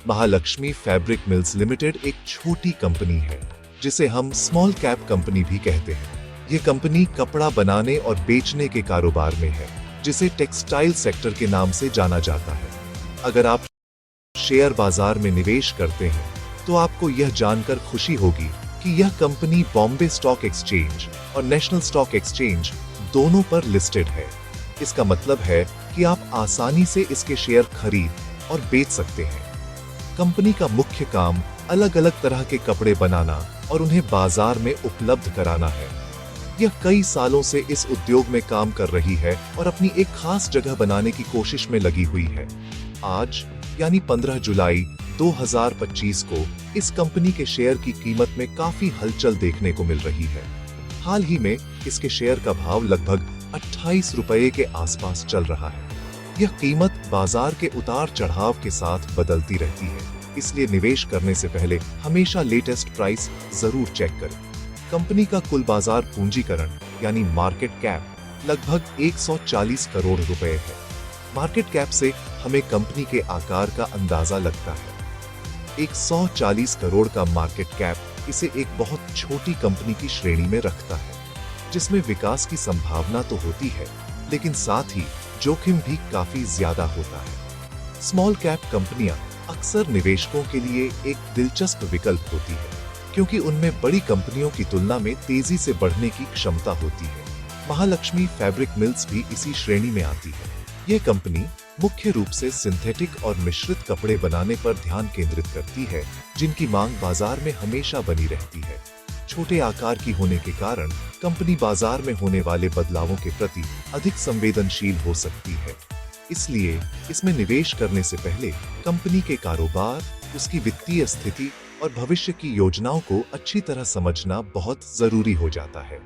Mahalakshmi fabric mills limited एक छोटी company है जिसे हम स्मॉल कैप कंपनी भी कहते हैं। ये कंपनी कपड़ा बनाने और बेचने के कारोबार में है, जिसे टेक्सटाइल सेक्टर के नाम से जाना जाता है। अगर आप शेयर बाजार में निवेश करते हैं तो आपको यह जानकर खुशी होगी कि यह कंपनी बॉम्बे स्टॉक एक्सचेंज और नेशनल स्टॉक एक्सचेंज दोनों पर लिस्टेड है। इसका मतलब है कि आप आसानी से इसके शेयर खरीद और बेच सकते हैं। कंपनी का मुख्य काम अलग अलग तरह के कपड़े बनाना और उन्हें बाजार में उपलब्ध कराना है। यह कई सालों से इस उद्योग में काम कर रही है और अपनी एक खास जगह बनाने की कोशिश में लगी हुई है। आज यानी 15 जुलाई 2025 को इस कंपनी के शेयर की कीमत में काफी हलचल देखने को मिल रही है। हाल ही में इसके शेयर का भाव लगभग 28 रुपए के आसपास चल रहा है। यह कीमत बाजार के उतार चढ़ाव के साथ बदलती रहती है, इसलिए निवेश करने से पहले हमेशा लेटेस्ट प्राइस जरूर चेक करें। कंपनी का कुल बाजार पूंजीकरण यानी मार्केट कैप लगभग 140 करोड़ रुपए है। मार्केट कैप से हमें कंपनी के आकार का अंदाजा लगता है। 140 करोड़ का मार्केट कैप इसे एक बहुत छोटी कंपनी की श्रेणी में रखता है, जिसमें विकास की संभावना तो होती है, लेकिन साथ ही जोखिम भी काफी ज्यादा होता है। स्मॉल कैप कंपनियां अक्सर निवेशकों के लिए एक दिलचस्प विकल्प होती है, क्योंकि उनमें बड़ी कंपनियों की तुलना में तेजी से बढ़ने की क्षमता होती है। महालक्ष्मी फैब्रिक मिल्स भी इसी श्रेणी में आती है। ये कंपनी मुख्य रूप से सिंथेटिक और मिश्रित कपड़े बनाने पर ध्यान केंद्रित करती है, जिनकी मांग बाजार में हमेशा बनी रहती है। छोटे आकार की होने के कारण कंपनी बाजार में होने वाले बदलावों के प्रति अधिक संवेदनशील हो सकती है। इसलिए इसमें निवेश करने से पहले कंपनी के कारोबार, उसकी वित्तीय स्थिति और भविष्य की योजनाओं को अच्छी तरह समझना बहुत जरूरी हो जाता है।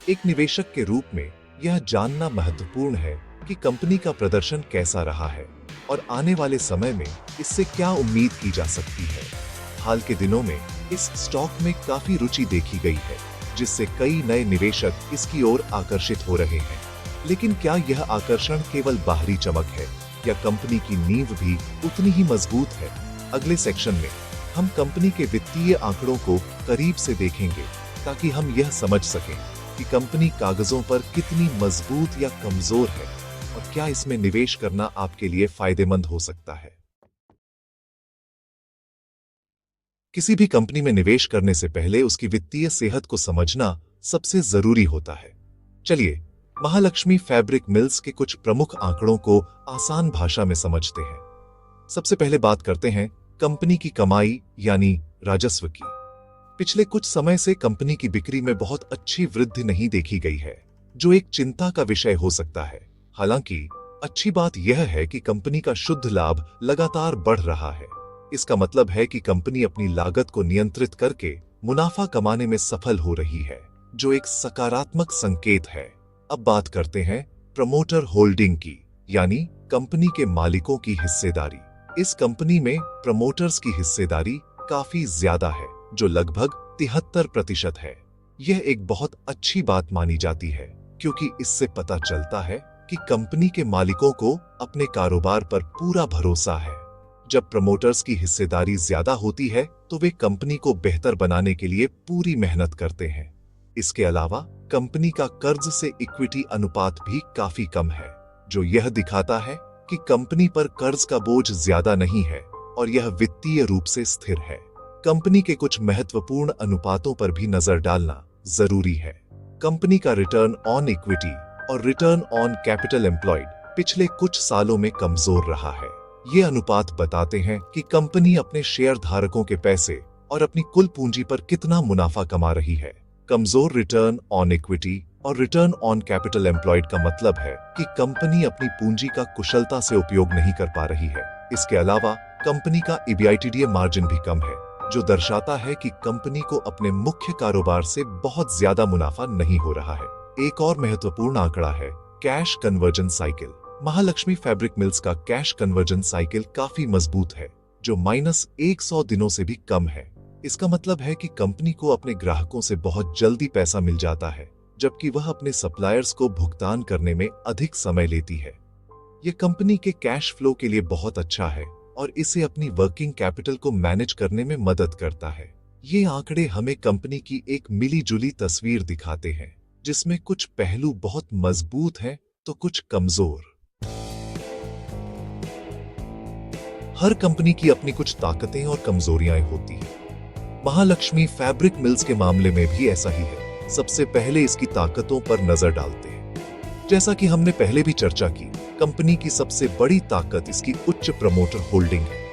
एक निवेशक के रूप में यह जानना महत्वपूर्ण है कि कंपनी का प्रदर्शन कैसा रहा है और आने वाले समय में इससे क्या उम्मीद की जा सकती है। हाल के दिनों में इस स्टॉक में काफी रुचि देखी गई है, जिससे कई नए निवेशक इसकी ओर आकर्षित हो रहे हैं। लेकिन क्या यह आकर्षण केवल बाहरी चमक है या कंपनी की नींव भी उतनी ही मजबूत है? अगले सेक्शन में हम कंपनी के वित्तीय आंकड़ों को करीब से देखेंगे, ताकि हम यह समझ सकें कि कंपनी कागजों पर कितनी मजबूत या कमजोर है और क्या इसमें निवेश करना आपके लिए फायदेमंद हो सकता है। किसी भी कंपनी में निवेश करने से पहले उसकी वित्तीय सेहत को समझना सबसे जरूरी होता है। चलिए महालक्ष्मी फैब्रिक मिल्स के कुछ प्रमुख आंकड़ों को आसान भाषा में समझते हैं। सबसे पहले बात करते हैं कंपनी की कमाई यानी राजस्व की। पिछले कुछ समय से कंपनी की बिक्री में बहुत अच्छी वृद्धि नहीं देखी गई है, जो एक चिंता का विषय हो सकता है। हालांकि अच्छी बात यह है कि कंपनी का शुद्ध लाभ लगातार बढ़ रहा है। इसका मतलब है कि कंपनी अपनी लागत को नियंत्रित करके मुनाफा कमाने में सफल हो रही है, जो एक सकारात्मक संकेत है। अब बात करते हैं प्रमोटर होल्डिंग की, यानी कंपनी के मालिकों की हिस्सेदारी। इस कंपनी में प्रमोटर्स की हिस्सेदारी काफी ज्यादा है, जो लगभग 73% है। यह एक बहुत अच्छी बात मानी जाती है, क्योंकि इससे पता चलता है कि कंपनी के मालिकों को अपने कारोबार पर पूरा भरोसा है। जब प्रमोटर्स की हिस्सेदारी ज्यादा होती है तो वे कंपनी को बेहतर बनाने के लिए पूरी मेहनत करते हैं। इसके अलावा कंपनी का कर्ज से इक्विटी अनुपात भी काफी कम है, जो यह दिखाता है कि कंपनी पर कर्ज का बोझ ज्यादा नहीं है और यह वित्तीय रूप से स्थिर है। कंपनी के कुछ महत्वपूर्ण अनुपातों पर भी नजर डालना जरूरी है। कंपनी का रिटर्न ऑन इक्विटी और रिटर्न ऑन कैपिटल एम्प्लॉयड पिछले कुछ सालों में कमजोर रहा है। ये अनुपात बताते हैं कि कंपनी अपने शेयर धारकों के पैसे और अपनी कुल पूंजी पर कितना मुनाफा कमा रही है। कमजोर रिटर्न ऑन इक्विटी और रिटर्न ऑन कैपिटल एम्प्लॉयड का मतलब है कि कंपनी अपनी पूंजी का कुशलता से उपयोग नहीं कर पा रही है। इसके अलावा कंपनी का EBITDA मार्जिन भी कम है, जो दर्शाता है कि कंपनी को अपने मुख्य कारोबार से बहुत ज्यादा मुनाफा नहीं हो रहा है। एक और महत्वपूर्ण आंकड़ा है cash conversion cycle. Mahalakshmi fabric mills का कैश कन्वर्जन साइकिल काफी मजबूत है, जो -100 दिनों से भी कम है। इसका मतलब है कि कंपनी को अपने ग्राहकों से बहुत जल्दी पैसा मिल जाता है, जबकि वह अपने सप्लायर्स को भुगतान करने में अधिक समय लेती है। यह कंपनी के कैश फ्लो के लिए बहुत अच्छा है और इसे अपनी वर्किंग कैपिटल को मैनेज करने में मदद करता है। ये आंकड़े हमें कंपनी की एक मिली-जुली तस्वीर दिखाते हैं, जिसमें कुछ पहलू बहुत मजबूत हैं तो कुछ कमजोर। हर कंपनी की अपनी कुछ ताकतें और कमजोरियां होती हैं। महालक्ष्मी फैब्रिक मिल्स के मामले में भी ऐसा ही है। सबसे पहले इसकी ताकतों पर नजर डालते हैं। जैसा कि हमने पहले भी चर्चा की, कंपनी की सबसे बड़ी ताकत इसकी उच्च प्रमोटर होल्डिंग है।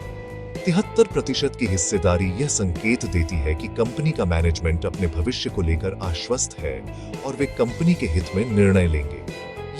73% की हिस्सेदारी यह संकेत देती है कि कंपनी का मैनेजमेंट अपने भविष्य को लेकर आश्वस्त है और वे कंपनी के हित में निर्णय लेंगे।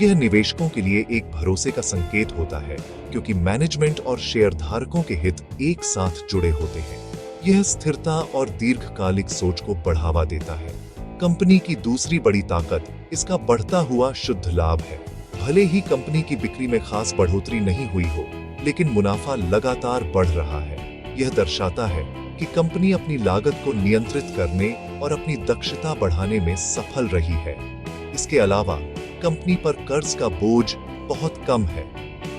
यह निवेशकों के लिए एक भरोसे का संकेत होता है, क्योंकि मैनेजमेंट और शेयरधारकों के हित एक साथ जुड़े होते हैं। यह स्थिरता और दीर्घकालिक सोच को बढ़ावा देता है। कंपनी की दूसरी बड़ी ताकत इसका बढ़ता हुआ शुद्ध लाभ है। भले ही कंपनी की बिक्री में खास बढ़ोतरी नहीं हुई हो, लेकिन मुनाफा लगातार बढ़ रहा है। यह दर्शाता है कि कंपनी अपनी लागत को नियंत्रित करने और अपनी दक्षता बढ़ाने में सफल रही है। इसके अलावा कंपनी पर कर्ज का बोझ बहुत कम है।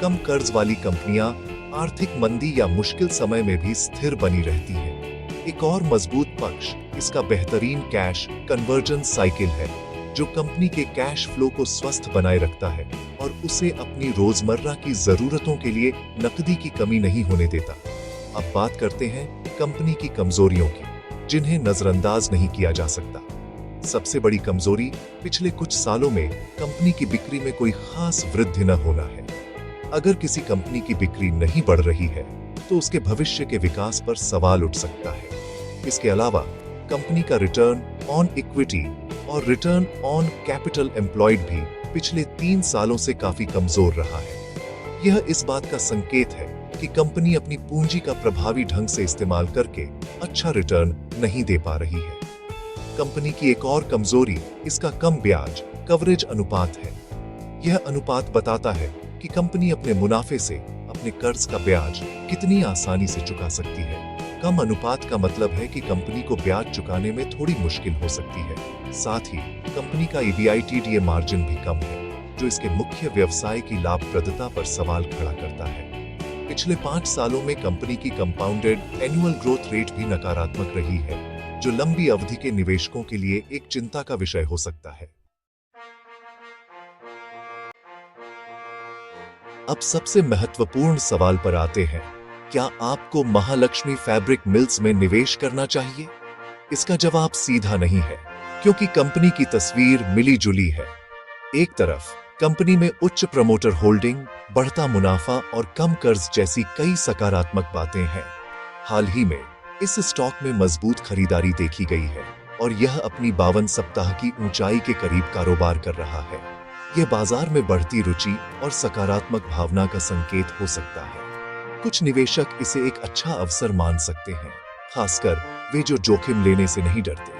कम कर्ज वाली कंपनियां आर्थिक मंदी या मुश्किल समय में भी स्थिर बनी रहती हैं। एक और मजबूत पक्ष इसका बेहतरीन कैश कन्वर्जन साइकिल है, जो कंपनी के कैश फ्लो को स्वस्थ बनाए रखता है और उसे अपनी रोजमर्रा की जरूरतों के लिए नकदी की कमी नहीं होने देता। अब बात करते हैं कंपनी की कमजोरियों की, जिन्हें नजरअंदाज नहीं किया जा सकता। सबसे बड़ी कमजोरी पिछले कुछ सालों में कंपनी की बिक्री में कोई खास वृद्धि न होना है। अगर किसी कंपनी की बिक्री नहीं बढ़ रही है, तो उसके भविष्य के विकास पर सवाल उठ सकता है। इसके अलावा कंपनी का रिटर्न ऑन इक्विटी और रिटर्न ऑन कैपिटल एम्प्लॉयड भी पिछले 3 सालों से काफी कमजोर रहा है। यह इस बात का संकेत है कि कंपनी अपनी पूंजी का प्रभावी ढंग से इस्तेमाल करके अच्छा रिटर्न नहीं दे पा रही है। कंपनी की एक और कमजोरी इसका कम ब्याज कवरेज अनुपात है। यह अनुपात बताता है कि कंपनी अपने मुनाफे से अपने कर्ज का ब्याज कितनी आसानी से चुका सकती है। कम अनुपात का मतलब है कि कंपनी को ब्याज चुकाने में थोड़ी मुश्किल हो सकती है। साथ ही कंपनी का EBITDA मार्जिन भी कम है, जो इसके मुख्य व्यवसाय की लाभप्रदता पर सवाल खड़ा करता है। पिछले 5 सालों में कंपनी की कंपाउंडेड एनुअल ग्रोथ रेट भी नकारात्मक रही है, जो लंबी अवधि के निवेशकों के लिए एक चिंता का विषय हो सकता है। अब सबसे महत्वपूर्ण सवाल पर आते हैं, क्या आपको महालक्ष्मी फैब्रिक मिल्स में निवेश करना चाहिए? इसका जवाब सीधा नहीं है, क्योंकि कंपनी की तस्वीर मिली जुली है। एक तरफ कंपनी में उच्च प्रमोटर होल्डिंग, बढ़ता मुनाफा और कम कर्ज जैसी कई सकारात्मक बातें हैं। हाल ही में इस स्टॉक में मजबूत खरीदारी देखी गई है और यह अपनी 52 सप्ताह की ऊंचाई के करीब कारोबार कर रहा है। यह बाजार में बढ़ती रुचि और सकारात्मक भावना का संकेत हो सकता है। कुछ निवेशक इसे एक अच्छा अवसर मान सकते हैं, खासकर वे जो जोखिम लेने से नहीं डरते।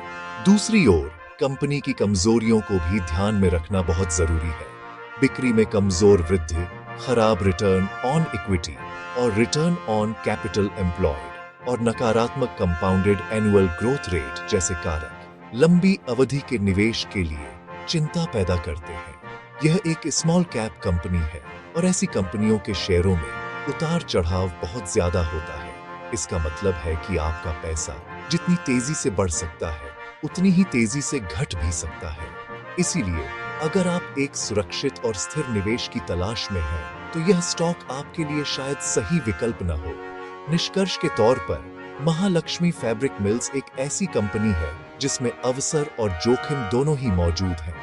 दूसरी ओर कंपनी की कमजोरियों को भी ध्यान में रखना बहुत जरूरी है। बिक्री में कमजोर वृद्धि, खराब रिटर्न ऑन इक्विटी और रिटर्न ऑन कैपिटल एम्प्लॉयड और नकारात्मक कंपाउंडेड एनुअल ग्रोथ रेट जैसे कारक लंबी अवधि के निवेश के लिए चिंता पैदा करते हैं। यह एक स्मॉल कैप कंपनी है और ऐसी कंपनियों के शेयरों में उतार चढ़ाव बहुत ज्यादा होता है। इसका मतलब है कि आपका पैसा जितनी तेजी से बढ़ सकता है, उतनी ही तेजी से घट भी सकता है। इसीलिए अगर आप एक सुरक्षित और स्थिर निवेश की तलाश में हैं, तो यह स्टॉक आपके लिए शायद सही विकल्प न हो। निष्कर्ष के तौर पर महालक्ष्मी फैब्रिक मिल्स एक ऐसी कंपनी है जिसमें अवसर और जोखिम दोनों ही मौजूद हैं।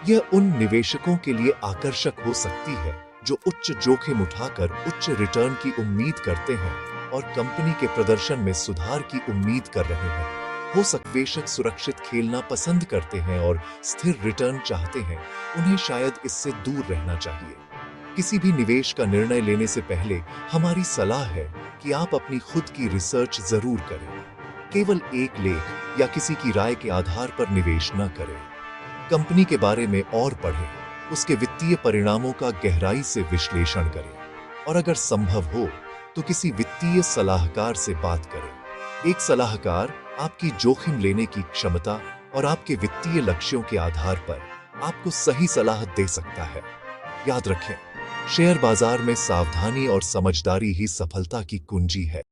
यह उन निवेशकों के लिए आकर्षक हो सकती है जो उच्च जोखिम उठाकर उच्च रिटर्न की उम्मीद करते हैं और कंपनी के प्रदर्शन में सुधार की उम्मीद कर रहे हैं। हो सकता निवेशक सुरक्षित खेलना पसंद करते हैं और स्थिर रिटर्न चाहते हैं, उन्हें शायद इससे दूर रहना चाहिए। किसी भी निवेश का निर्णय लेने से पहले हमारी सलाह है कि आप अपनी खुद की रिसर्च जरूर करें। केवल एक लेख या किसी की राय के आधार पर निवेश न करें। कंपनी के बारे में और पढ़ें, उसके वित्तीय परिणामों का गहराई से विश्लेषण करें और अगर संभव हो तो किसी वित्तीय सलाहकार से बात करें। एक सलाहकार आपकी जोखिम लेने की क्षमता और आपके वित्तीय लक्ष्यों के आधार पर आपको सही सलाह दे सकता है। याद रखें, शेयर बाजार में सावधानी और समझदारी ही सफलता की कुंजी है।